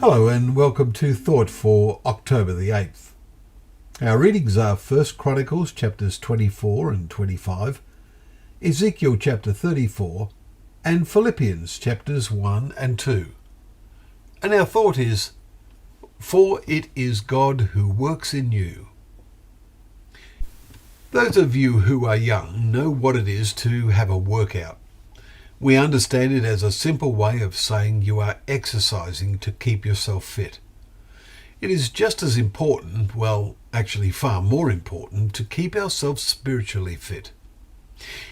Hello and welcome to Thought for October the 8th. Our readings are 1 Chronicles chapters 24 and 25, Ezekiel chapter 34 and Phillipians chapters 1 and 2. And our thought is, for it is God who works in you. Those of you who are young know what it is to have a workout. We understand it as a simple way of saying you are exercising to keep yourself fit. It is just as important, well, actually far more important, to keep ourselves spiritually fit.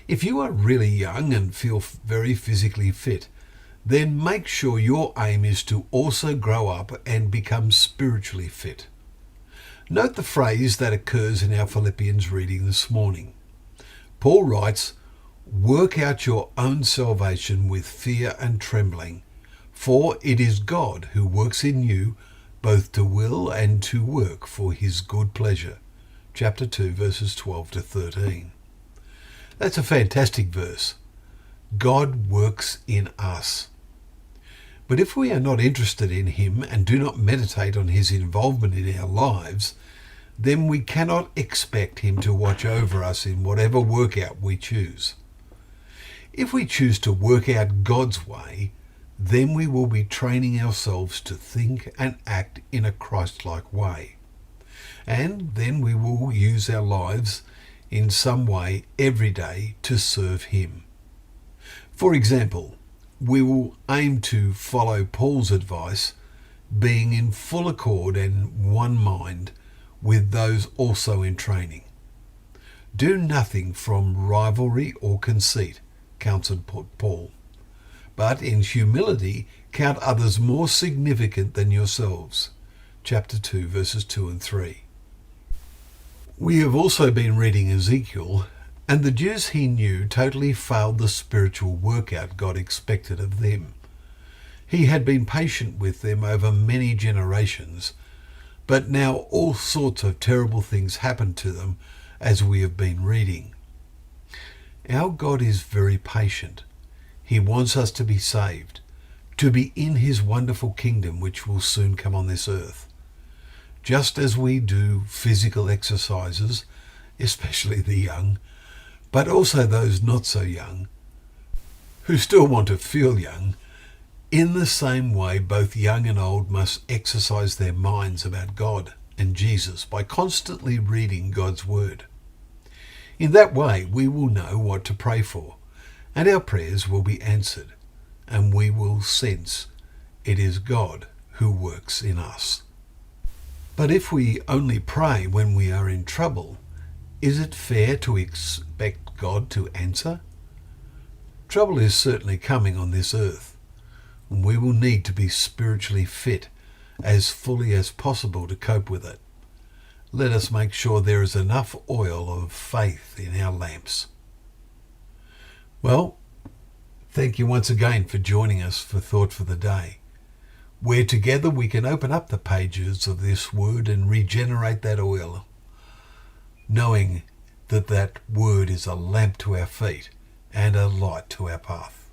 If you are really young and feel very physically fit, then make sure your aim is to also grow up and become spiritually fit. Note the phrase that occurs in our Philippians reading this morning. Paul writes, "Work out your own salvation with fear and trembling, for it is God who works in you both to will and to work for his good pleasure." Chapter 2, verses 12 to 13. That's a fantastic verse. God works in us. But if we are not interested in him and do not meditate on his involvement in our lives, then we cannot expect him to watch over us in whatever workout we choose. If we choose to work out God's way, then we will be training ourselves to think and act in a Christ-like way. And then we will use our lives in some way every day to serve him. For example, we will aim to follow Paul's advice, being in full accord and one mind with those also in training. Do nothing from rivalry or conceit, counseled Paul, but in humility count others more significant than yourselves. Chapter 2, verses 2 and 3. We have also been reading Ezekiel, and the Jews he knew totally failed the spiritual workout God expected of them. He had been patient with them over many generations, but now all sorts of terrible things happened to them, as we have been reading. Our God is very patient. He wants us to be saved, to be in his wonderful kingdom which will soon come on this earth. Just as we do physical exercises, especially the young, but also those not so young, who still want to feel young, in the same way both young and old must exercise their minds about God and Jesus by constantly reading God's word. In that way, we will know what to pray for, and our prayers will be answered, and we will sense it is God who works in us. But if we only pray when we are in trouble, is it fair to expect God to answer? Trouble is certainly coming on this earth, and we will need to be spiritually fit as fully as possible to cope with it. Let us make sure there is enough oil of faith in our lamps. Well, thank you once again for joining us for Thought for the Day, where together we can open up the pages of this word and regenerate that oil, knowing that that word is a lamp to our feet and a light to our path.